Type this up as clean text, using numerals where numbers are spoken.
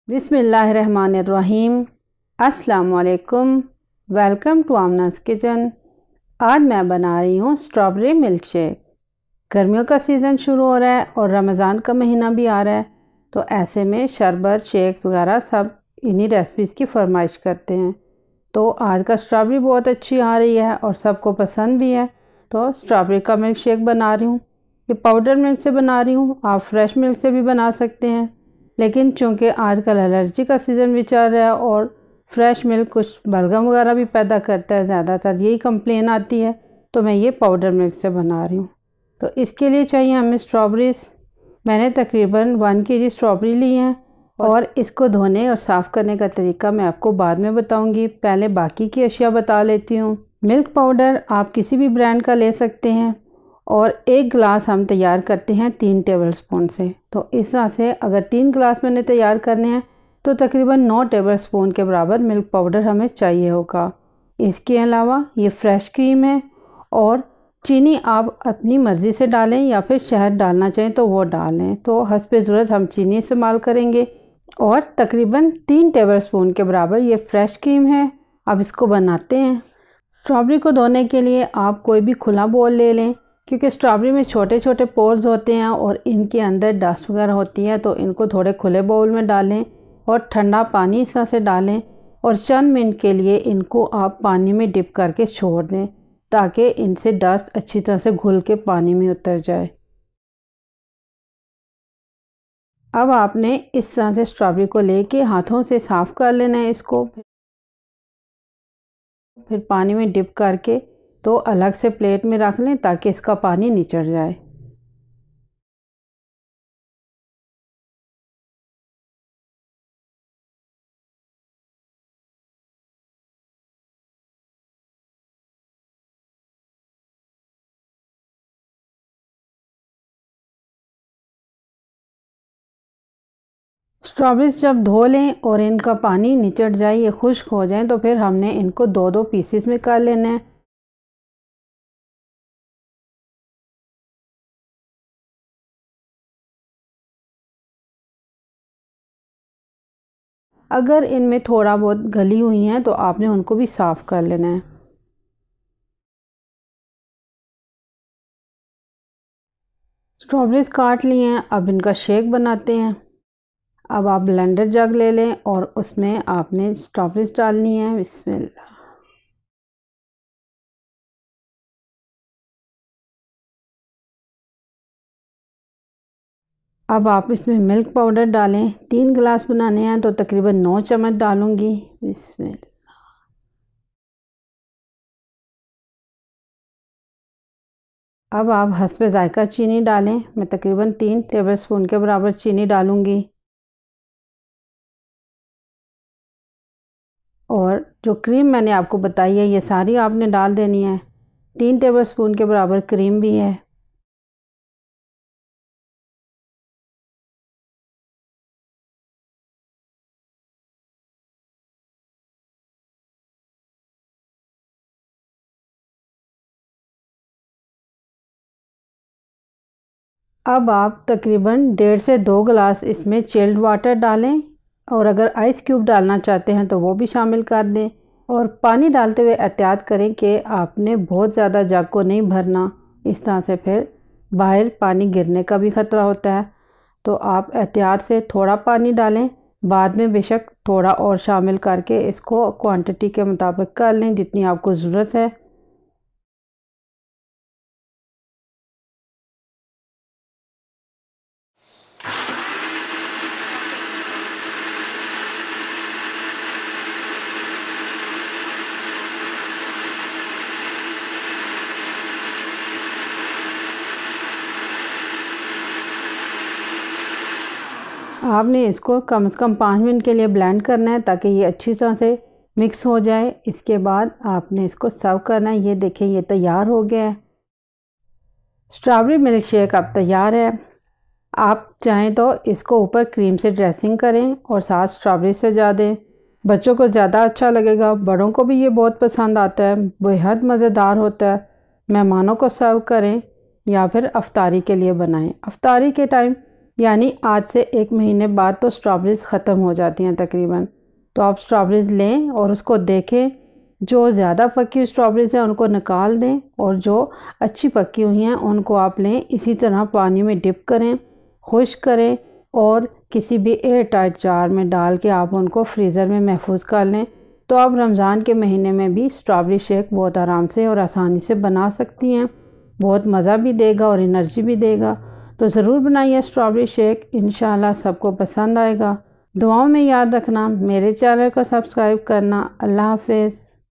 बिस्मिल्लाहिर्रहमानिर्रहीम। अस्सलामुअलैकुम। Welcome to Aamna's kitchen. आज मैं बना रही हूँ स्ट्रॉबेरी मिल्क शेक। गर्मियों का सीज़न शुरू हो रहा है और रमज़ान का महीना भी आ रहा है, तो ऐसे में शरबत, शेक वगैरह सब इन्हीं रेसिपीज़ की फरमाइश करते हैं। तो आज का स्ट्रॉबेरी बहुत अच्छी आ रही है और सबको पसंद भी है, तो स्ट्रॉबेरी का मिल्क शेक बना रही हूँ। ये पाउडर मिल्क से बना रही हूँ, आप फ्रेश मिल्क से भी बना सकते हैं, लेकिन चूँकि आजकल एलर्जी का सीज़न भी चल रहा है और फ्रेश मिल्क कुछ बलगम वगैरह भी पैदा करता है, ज़्यादातर यही कंप्लेन आती है, तो मैं ये पाउडर मिल्क से बना रही हूँ। तो इसके लिए चाहिए हमें स्ट्रॉबेरीज़। मैंने तकरीबन 1 kg स्ट्रॉबेरी ली हैं और इसको धोने और साफ़ करने का तरीका मैं आपको बाद में बताऊँगी। पहले बाकी की अशिया बता लेती हूँ। मिल्क पाउडर आप किसी भी ब्रांड का ले सकते हैं और 1 गिलास हम तैयार करते हैं 3 टेबलस्पून से। तो इस तरह से अगर 3 गिलास मैंने तैयार करने हैं तो तकरीबन 9 टेबलस्पून के बराबर मिल्क पाउडर हमें चाहिए होगा। इसके अलावा ये फ्रेश क्रीम है और चीनी आप अपनी मर्ज़ी से डालें या फिर शहद डालना चाहें तो वो डालें। तो हस्बे ज़रूरत हम चीनी इस्तेमाल करेंगे और तकरीबन 3 टेबलस्पून के बराबर ये फ्रेश क्रीम है। अब इसको बनाते हैं। स्ट्रॉबेरी को धोने के लिए आप कोई भी खुला बोल ले लें, क्योंकि स्ट्रॉबेरी में छोटे छोटे पोर्स होते हैं और इनके अंदर डस्ट वगैरह होती है, तो इनको थोड़े खुले बाउल में डालें और ठंडा पानी इस तरह से डालें और चंद मिनट के लिए इनको आप पानी में डिप करके छोड़ दें ताकि इनसे डस्ट अच्छी तरह से घुल के पानी में उतर जाए। अब आपने इस तरह से स्ट्रॉबेरी को लेके हाथों से साफ़ कर लेना है इसको, फिर पानी में डिप करके तो अलग से प्लेट में रख लें ताकि इसका पानी निचड़ जाए। स्ट्रॉबेरीज जब धो लें और इनका पानी निचड़ जाए, ये खुश्क हो जाए, तो फिर हमने इनको 2-2 पीसेस में कर लेना है। अगर इनमें थोड़ा बहुत गली हुई हैं तो आपने उनको भी साफ़ कर लेना है। स्ट्रॉबेरीज काट लिए हैं, अब इनका शेक बनाते हैं। अब आप ब्लेंडर जग ले लें और उसमें आपने स्ट्रॉबेरीज डालनी है। बिस्मिल्लाह। अब आप इसमें मिल्क पाउडर डालें। 3 गिलास बनाने हैं तो तकरीबन 9 चम्मच डालूंगी। बिस्मिल्लाह। अब आप हस्बे ज़ायका चीनी डालें। मैं तकरीबन 3 टेबलस्पून के बराबर चीनी डालूंगी और जो क्रीम मैंने आपको बताई है ये सारी आपने डाल देनी है। 3 टेबलस्पून के बराबर क्रीम भी है। अब आप तकरीबन 1.5 से 2 गिलास इसमें चिल्ड वाटर डालें और अगर आइस क्यूब डालना चाहते हैं तो वो भी शामिल कर दें। और पानी डालते हुए एहतियात करें कि आपने बहुत ज़्यादा जग को नहीं भरना, इस तरह से फिर बाहर पानी गिरने का भी ख़तरा होता है। तो आप एहतियात से थोड़ा पानी डालें, बाद में बेशक थोड़ा और शामिल करके इसको क्वांटिटी के मुताबिक कर लें जितनी आपको ज़रूरत है। आपने इसको कम से कम 5 मिनट के लिए ब्लेंड करना है ताकि ये अच्छी तरह से मिक्स हो जाए। इसके बाद आपने इसको सर्व करना है। ये देखें, ये तैयार हो गया है। स्ट्रॉबेरी मिल्क शेक अब तैयार है। आप चाहें तो इसको ऊपर क्रीम से ड्रेसिंग करें और साथ स्ट्रॉबेरी सजा दें। बच्चों को ज़्यादा अच्छा लगेगा, बड़ों को भी ये बहुत पसंद आता है, बेहद मज़ेदार होता है। मेहमानों को सर्व करें या फिर अफ्तारी के लिए बनाएं। अफ्तारी के टाइम यानी आज से 1 महीने बाद तो स्ट्रॉबेरीज़ ख़त्म हो जाती हैं तकरीबन। तो आप स्ट्रॉबेरीज़ लें और उसको देखें, जो ज़्यादा पकी हुई स्ट्रॉबेरीज़ हैं उनको निकाल दें और जो अच्छी पकी हुई हैं उनको आप लें। इसी तरह पानी में डिप करें, खुश्क करें और किसी भी एयर टाइट जार में डाल के आप उनको फ्रीज़र में महफूज कर लें। तो आप रमज़ान के महीने में भी स्ट्रॉबेरी शेक बहुत आराम से और आसानी से बना सकती हैं। बहुत मज़ा भी देगा और एनर्जी भी देगा। तो ज़रूर बनाइए स्ट्रॉबेरी शेक, इंशाल्लाह सबको पसंद आएगा। दुआओं में याद रखना, मेरे चैनल को सब्सक्राइब करना। अल्लाह हाफ़िज़।